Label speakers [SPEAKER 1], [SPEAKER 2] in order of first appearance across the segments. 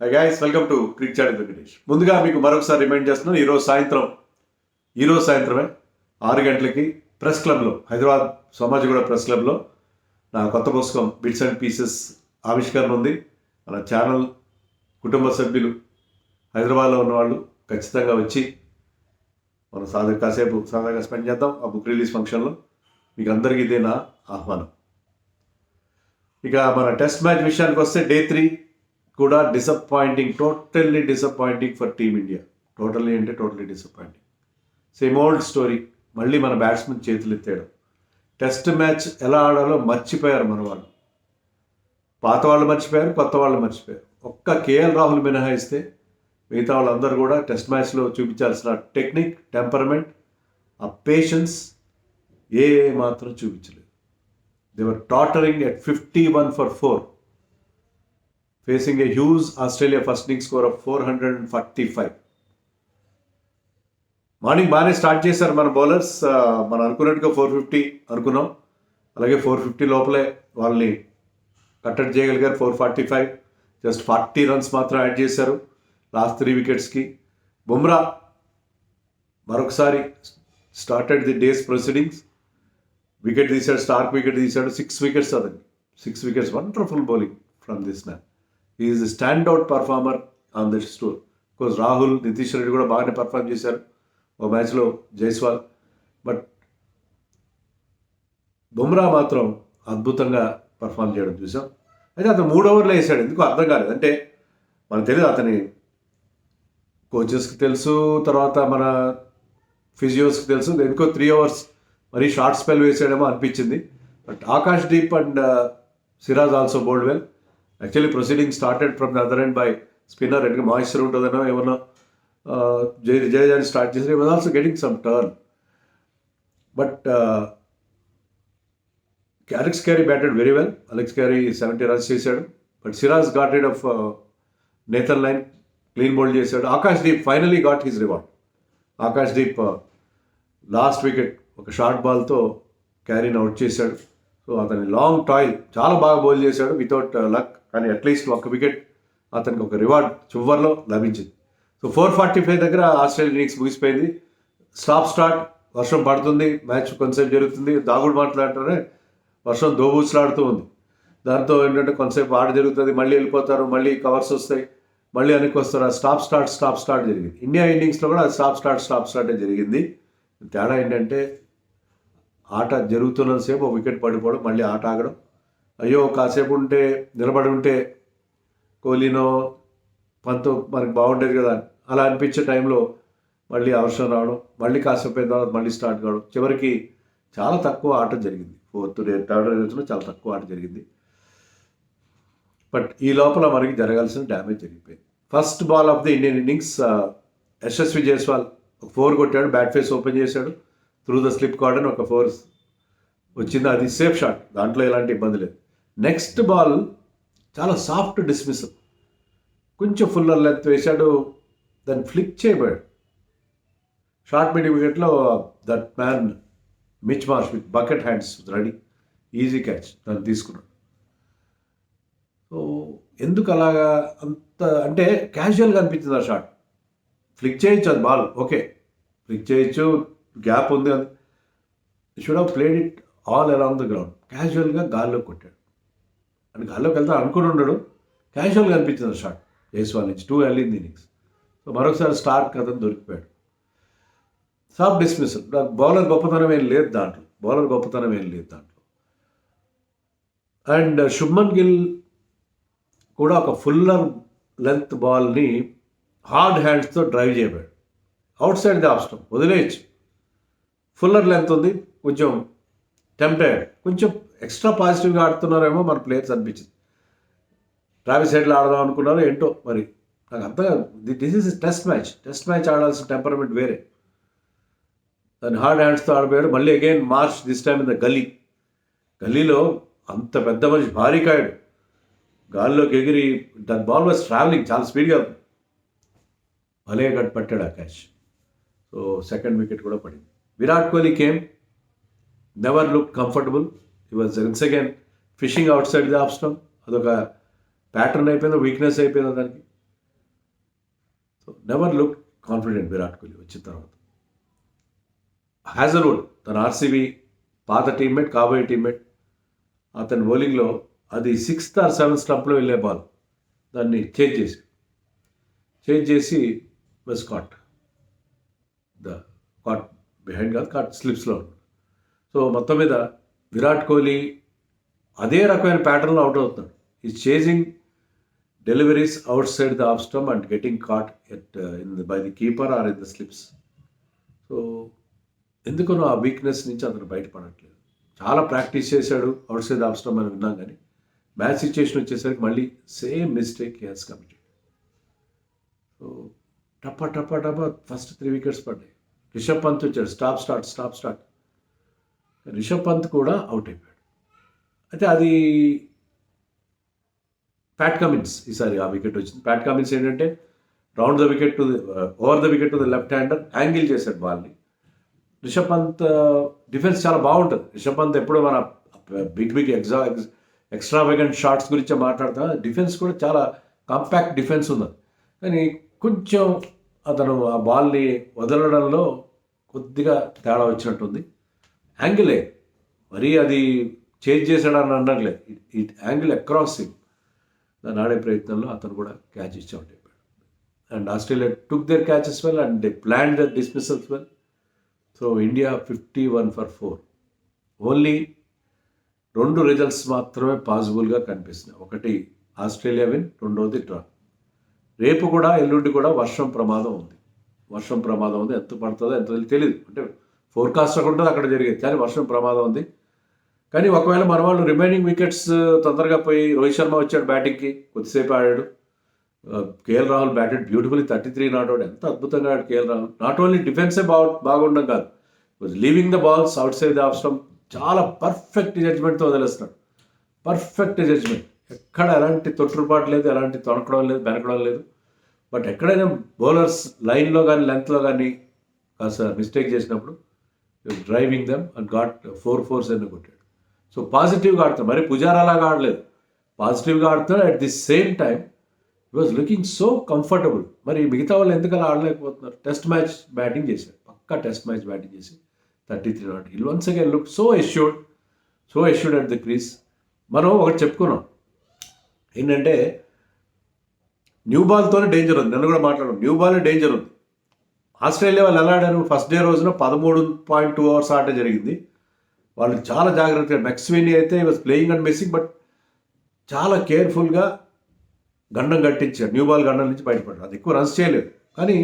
[SPEAKER 1] High guys, welcome to crick chat Venkatesh. ముందుగా మీకు మరొకసారి రిమైండ్ చేస్తున్నాను, ఈరోజు సాయంత్రమే 6 గంటలకి ప్రెస్ క్లబ్లో, హైదరాబాద్ సోమాజిగూడ ప్రెస్ క్లబ్లో నా కొత్త పుస్తకం బిట్స్ అండ్ పీసెస్ ఆవిష్కరణ ఉంది. మన ఛానల్ కుటుంబ సభ్యులు హైదరాబాద్లో ఉన్నవాళ్ళు ఖచ్చితంగా వచ్చి మనం కాసేపు సరదాగా స్పెండ్ చేద్దాం. ఆ బుక్ రిలీజ్ ఫంక్షన్లో మీకు అందరికీ ఇదే నా ఆహ్వానం. ఇక మన టెస్ట్ మ్యాచ్ విషయానికి వస్తే డే 3 కూడా totally disappointing for team India. Totally disappointing. Same old story. మళ్ళీ మన బ్యాట్స్మెన్ చేతులు ఎత్తేయడం. టెస్ట్ మ్యాచ్ ఎలా ఆడాలో మర్చిపోయారు మన వాళ్ళు. పాత వాళ్ళు మర్చిపోయారు, కొత్త వాళ్ళు మర్చిపోయారు. ఒక్క కేఎల్ రాహుల్ మినహాయిస్తే మిగతా వాళ్ళందరూ కూడా టెస్ట్ మ్యాచ్లో చూపించాల్సిన టెక్నిక్, టెంపర్మెంట్, ఆ పేషెన్స్ మాత్రం చూపించలేదు. They were టాటరింగ్ at 51 for 4. Facing a huge Australia first innings score of 445. Morning బాగానే స్టార్ట్ చేశారు మన బౌలర్స్. మనం అనుకున్నట్టుగా 450 అనుకున్నాం. అలాగే 450 లోపలే వాళ్ళని కట్టడి చేయగలిగారు. 445, జస్ట్ 40 రన్స్ మాత్రం యాడ్ చేశారు లాస్ట్ 3 వికెట్స్కి. బుమ్రా మరొకసారి started the days proceedings. Wicket తీశాడు, స్టార్క్ వికెట్ తీశాడు. 6 వికెట్స్ అతనికి. 6 wickets. Wonderful bowling from this man. He is a standout performer on this tour. Because Rahul, Nitish Reddy కూడా బాగానే పర్ఫామ్ చేశారు ఒక మ్యాచ్లో, జైస్వాల్. బట్ బుమ్రా మాత్రం అద్భుతంగా పర్ఫామ్ చేయడం చూసాం. అయితే అతను 3 ఓవర్లు వేసాడు. ఎందుకు అర్థం కాలేదు. అంటే మనకు తెలియదు, అతని కోచెస్కి తెలుసు, తర్వాత మన ఫిజియోస్కి తెలుసు. ఎందుకో 3 ఓవర్స్ మరీ షార్ట్ స్పెల్ వేసాడేమో అనిపించింది. But Akash Deep and Siraj also bowled well. Actually proceeding started from the other end by spinner. ఎందుకు మాయిశ్చర్ ఉంటుందనో ఏమన్నా జయజాని స్టార్ట్ చేసి was also getting some turn. But Alex Carey batted very well. Alex Carey 70 runs చేశాడు. But Siraj got rid of Nathan Lyon, clean bowled చేశాడు. Akash Deep finally got his reward. Akash Deep last wicket ఒక short బాల్తో క్యారీని out చేశాడు. So అతని long toil చాలా బాగా bowl చేశాడు వితౌట్ లక్. కానీ అట్లీస్ట్ ఒక వికెట్ అతనికి ఒక రివార్డ్ చివర్లో లభించింది. సో 445 దగ్గర ఆస్ట్రేలియా ఇన్నింగ్స్ ముగిసిపోయింది. స్టార్ట్. వర్షం పడుతుంది, మ్యాచ్ కొంతసేపు జరుగుతుంది. దాగుడు మాట్లాడుతూనే వర్షం దోబూచులాడుతూ ఉంది. దాంతో ఏంటంటే కొంతసేపు ఆట జరుగుతుంది, మళ్ళీ వెళ్ళిపోతారు, మళ్ళీ కవర్స్ వస్తాయి, మళ్ళీ వెనక్కి వస్తారు. ఆ స్టాప్ స్టార్ట్ జరిగింది. ఇండియా ఇన్నింగ్స్లో కూడా స్టాప్ స్టార్టే జరిగింది. తేడా ఏంటంటే ఆట జరుగుతున్నంతసేపు ఒక వికెట్ పడిపోవడం, మళ్ళీ ఆట ఆగడం. అయ్యో కాసేపు ఉంటే, నిలబడి ఉంటే కోహ్లీనో పంతో మనకి బాగుండేది కదా అలా అనిపించే టైంలో మళ్ళీ అవసరం రావడం, మళ్ళీ కాసేపు అయిన తర్వాత మళ్ళీ స్టార్ట్ కావడం. చివరికి చాలా తక్కువ ఆట జరిగింది. థర్డ్ రోజున చాలా తక్కువ ఆట జరిగింది. బట్ ఈ లోపల మనకి జరగాల్సిన డ్యామేజ్ జరిగిపోయింది. First ball of the Indian innings, Yashasvi Jaiswal 4 కొట్టాడు. బ్యాట్ ఫేస్ ఓపెన్ చేశాడు. త్రూ ద స్లిప్ కార్డన్ ఒక 4 వచ్చింది. అది సేఫ్ షాట్, దాంట్లో ఎలాంటి ఇబ్బంది లేదు. నెక్స్ట్ బాల్ చాలా సాఫ్ట్ డిస్మిసల్. కొంచెం ఫుల్లర్ లెంత్ వేశాడు, దాన్ని ఫ్లిక్ చేయబోయాడు. షార్ట్ మిడ్ వికెట్లో that man Mitch Marsh with bucket hands ready, easy catch, దాన్ని తీసుకున్నాడు. సో ఎందుకు అలాగా అంత అంటే క్యాజువల్గా అనిపించింది ఆ షాట్. ఫ్లిక్ చేయొచ్చు, అది బాల్ ఓకే, ఫ్లిక్ చేయొచ్చు, గ్యాప్ ఉంది. అది should have played it all around the ground. క్యాజువల్గా గాల్లోకి కొట్టాడు. అని గాల్లోకి వెళ్తా అనుకుని ఉండడు, క్యాజువల్గా అనిపించింది షాట్ జైస్వాల్ నుంచి. 2 early in the innings. So మరొకసారి స్టార్క్ అతను దొరికిపోయాడు. Soft dismissal. బౌలర్ గొప్పతనం ఏం లేదు దాంట్లో. అండ్ శుభ్మన్ గిల్ కూడా ఒక ఫుల్లర్ లెంత్ బాల్ని హార్డ్ హ్యాండ్స్తో డ్రైవ్ చేయబోయాడు. Outside the off stump వదిలేయచ్చు. ఫుల్లర్ లెంత్ ఉంది, కొంచెం టెంప్ట్ అయ్యాడు. కొంచెం ఎక్స్ట్రా పాజిటివ్గా ఆడుతున్నారేమో మన ప్లేయర్స్ అనిపించింది. ట్రావిస్ హెడ్లో ఆడదాం అనుకున్నారు, ఏంటో మరి నాకు అంతగా. దిస్ ఈజ్ టెస్ట్ మ్యాచ్ ఆడాల్సిన టెంపర్మెంట్ వేరే. దాన్ని హార్డ్ హ్యాండ్స్తో ఆడిపోయాడు. మళ్ళీ again march, this time in the గల్లీలో అంత పెద్ద మనిషి భారీ కాయడు, గాల్లోకి ఎగిరి దట్ బాల్ వాజ్ ట్రావెలింగ్ చాలా స్పీడ్గా. భలే పట్టాడు ఆ క్యాచ్. సో సెకండ్ వికెట్ కూడా పడింది. Virat Kohli came, never look comfortable. He was once again fishing out side the off stump. అదొక ప్యాటర్న్ అయిపోయిందో, వీక్నెస్ అయిపోయిందో దానికి. So never look confident Virat Kohli వచ్చిన తర్వాత. హ్యాజల్వుడ్ తన ఆర్సీబీ పాత టీమ్మేట్, కాబోయే టీమ్మేట్, అతని బౌలింగ్లో అది 6th or 7th స్టంప్లో వెళ్ళే బాల్, దాన్ని చేంజ్ చేసి was caught. The caught behind కాదు, కాట్ స్లిప్స్లో. సో మొత్తం మీద విరాట్ కోహ్లీ అదే రకమైన ప్యాటర్న్లో అవుట్ అవుతున్నాడు. Is chasing deliveries outside the off stump and getting caught by the keeper or in the slips. So ఎందుకనో ఆ వీక్నెస్ నుంచి అతను బయటపడట్లేదు. చాలా ప్రాక్టీస్ చేశాడు అవుట్ సైడ్ ఆఫ్ స్టంప్ అని విన్నాం, కానీ మ్యాచ్ సిచ్యుయేషన్ వచ్చేసరికి మళ్ళీ same mistake he has committed. So టప్ప ఫస్ట్ 3 wickets పడ్డాయి. రిషబ్ పంత్ వచ్చాడు, స్టాప్. రిషబ్ పంత్ కూడా అవుట్ అయిపోయాడు. అయితే అది ప్యాట్ కమిన్స్ ఈసారి ఆ వికెట్ వచ్చింది. ప్యాట్ కమిన్స్ ఏంటంటే round the wicket to over the wicket to the left hander angle చేశాడు బాల్ని. రిషబ్ పంత్ డిఫెన్స్ చాలా బాగుంటుంది. రిషబ్ పంత్ ఎప్పుడో మన బిగ్ ఎక్స్ట్రావెగెంట్ షాట్స్ గురించే మాట్లాడతాం. డిఫెన్స్ కూడా చాలా కాంపాక్ట్ డిఫెన్స్ ఉన్నది, కానీ కొంచెం అతను ఆ బాల్ని వదలడంలో కొద్దిగా తేడా వచ్చినట్టుంది. యాంగిలే మరీ అది చేంజ్ చేశాడని అనట్లేదు, ఇట్ యాంగిల్ అక్రాస్ హిమ్. దాన్ని ఆడే ప్రయత్నంలో అతను కూడా క్యాచ్ ఇచ్చి అవుట్ అయిపోయాడు. And Australia took their catches well and they plan their dismissals well. So India 51 for 4. Only 2 results మాత్రమే పాసిబుల్గా కనిపిస్తున్నాయి. ఒకటి ఆస్ట్రేలియా విన్, రెండవది డ్రా. రేపు కూడా ఎల్లుండి కూడా వర్షం ప్రమాదం ఉంది. ఎంత పడుతుందో ఎంత తెలియదు, అంటే ఫోర్కాస్ట్ ఉంటుంది అక్కడ జరిగేది, కానీ వర్షం ప్రమాదం ఉంది. కానీ ఒకవేళ మన వాళ్ళు రిమైనింగ్ వికెట్స్ తొందరగా పోయి, రోహిత్ శర్మ వచ్చాడు బ్యాటింగ్కి, కొద్దిసేపు ఆడాడు. KL Rahul batted beautifully, 33 not out. ఎంత అద్భుతంగా ఆడాడు కేఎల్ రాహుల్. నాట్ ఓన్లీ డిఫెన్సే బాగుండడం కాదు, was leaving the balls outside the off stump. చాలా పర్ఫెక్ట్ జడ్జ్మెంట్తో వదిలేస్తున్నాడు. పర్ఫెక్ట్ జడ్జ్మెంట్, ఎక్కడ ఎలాంటి తొట్టుపాటు లేదు, ఎలాంటి తొనకడం లేదు, బెనకడం లేదు. బట్ ఎక్కడైనా బౌలర్స్ లైన్లో కానీ లెంత్లో కానీ కాస్త మిస్టేక్ చేసినప్పుడు driving them and got 4 fours అని కొట్టాడు. సో పాజిటివ్గా ఆడుతాడు, మరి పుజారాలాగా ఆడలేదు, పాజిటివ్గా ఆడుతాడు. At the same time he was looking so comfortable. మరి మిగతా వాళ్ళు ఎందుకలా ఆడలేకపోతున్నారు? టెస్ట్ మ్యాచ్ బ్యాటింగ్ చేశారు, పక్కా టెస్ట్ మ్యాచ్ బ్యాటింగ్ చేసి 33 not. He once again look so assured at the crease. మనం ఒకటి చెప్పుకున్నాం ఏంటంటే న్యూ బాల్తోనే డేంజర్ ఉంది. నన్ను కూడా మాట్లాడడం, న్యూ బాల్ డేంజర్ ఉంది. ఆస్ట్రేలియా వాళ్ళు ఎలా ఆడారు? ఫస్ట్ డే రోజున 13.2 hours ఆట జరిగింది. వాళ్ళు చాలా జాగ్రత్తగా, మెక్స్వినీ అయితే was playing and missing, but చాలా కేర్ఫుల్గా గండం కట్టించారు. న్యూ బాల్ గండం నుంచి బయటపడ్డారు. అది ఎక్కువ రన్స్ చేయలేదు, కానీ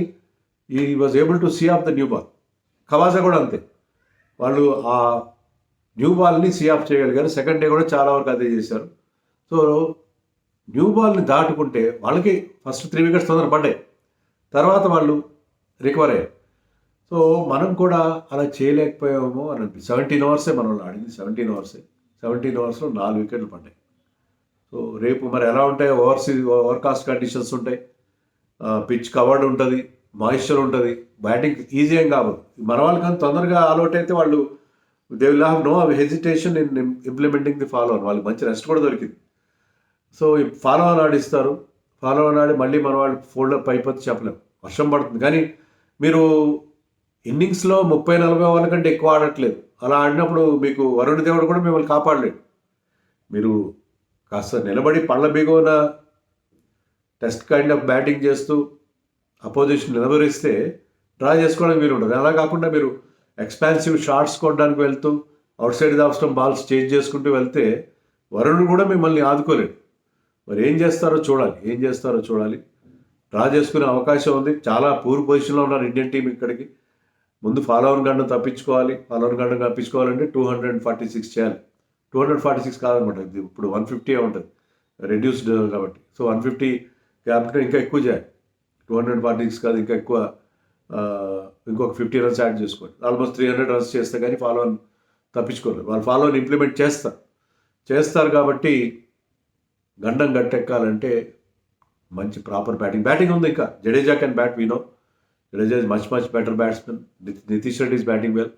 [SPEAKER 1] ఈ was able to see off the new ball. Khawaja కూడా అంతే, వాళ్ళు ఆ న్యూ బాల్ని సీ ఆఫ్ చేయగలిగారు. సెకండ్ డే కూడా చాలా వరకు అదే చేశారు. సో న్యూ బాల్ని దాటుకుంటే వాళ్ళకి ఫస్ట్ 3 wickets తొందర పడ్డాయి, తర్వాత వాళ్ళు రికవర్ అయ్యారు. సో మనం కూడా అలా చేయలేకపోయామో అని అనిపిస్తుంది. 17 hours మనం ఆడింది, 17 hours 4 wickets పడ్డాయి. సో రేపు మరి ఎలా ఉంటాయి? ఓవర్కాస్ట్ కండిషన్స్ ఉంటాయి, పిచ్ కవర్డ్ ఉంటుంది, మాయిశ్చర్ ఉంటుంది, బ్యాటింగ్ ఈజీ ఏం కాదు. మన వాళ్ళు కానీ తొందరగా ఆల్అౌట్ అయితే వాళ్ళు they will have no hesitation in implementing the follow on. వాళ్ళకి మంచి రెస్ట్ కూడా దొరికింది. సో ఈ ఫాలో ఆన్ ఆడిస్తారు, ఫాలో ఆన్ ఆడి మళ్ళీ మన వాళ్ళు ఫోల్డప్ అయిపోతే చెప్పలేము, వర్షం పడుతుంది. కానీ మీరు ఇన్నింగ్స్లో 30-40 ఓవర్ల కంటే ఎక్కువ ఆడట్లేదు. అలా ఆడినప్పుడు మీకు వరుణ్ దేవుడు కూడా మిమ్మల్ని కాపాడలేడు. మీరు కాస్త నిలబడి పళ్ళ బిగువన టెస్ట్ కైండ్ ఆఫ్ బ్యాటింగ్ చేస్తూ అపోజిషన్ నిలబరిస్తే డ్రా చేసుకోవడానికి మీరు ఉండదు. అలా కాకుండా మీరు ఎక్స్పాన్సివ్ షాట్స్ కొట్టడానికి వెళ్తూ out side off stump balls change చేసుకుంటూ వెళ్తే వరుణ్ కూడా మిమ్మల్ని ఆదుకోలేడు. మరి ఏం చేస్తారో చూడాలి. డ్రా చేసుకునే అవకాశం ఉంది. చాలా పూర్ పొజిషన్లో ఉన్నారు ఇండియన్ టీం. ఇక్కడికి ముందు ఫాలో ఆన్ గండం తప్పించుకోవాలంటే 246 చేయాలి. 246 కాదనమాట, ఇది ఇప్పుడు 150 ఉంటుంది రెడ్యూస్డ్ కాబట్టి. సో 150 క్యాపిటల్ ఇంకా ఎక్కువ చేయాలి, 246 కాదు, ఇంకా ఎక్కువ, ఇంకొక 50 runs యాడ్ చేసుకోవాలి. ఆల్మోస్ట్ 300 runs చేస్తే కానీ ఫాలో ఆన్ తప్పించుకోలేదు. వాళ్ళు ఫాలో ఆన్ ఇంప్లిమెంట్ చేస్తారు కాబట్టి గండం గట్టెక్కాలంటే మంచి ప్రాపర్ బ్యాటింగ్ ఉంది. ఇంకా Jadeja can bat, we know Jadeja is much better batsmen. Nitish Reddy is batting well.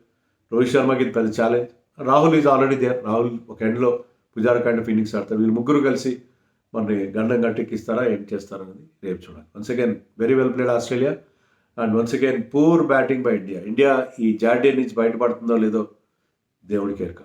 [SPEAKER 1] Rohit శర్మకి ఇది పెద్ద challenge. Rahul is already there. Rahul ఒక ఎండ్లో పుజారా కైండ్ ఆఫ్ ఇన్నింగ్స్ ఆడతారు. వీళ్ళు ముగ్గురు కలిసి మనని గండం గట్టెక్కిస్తారా ఏం చేస్తారా అనేది రేపు చూడాలి. Once again very well played Australia and once again poor batting by India. India ఈ జార్డియన్ నుంచి బయటపడుతుందో లేదో దేవుడికి ఎరక.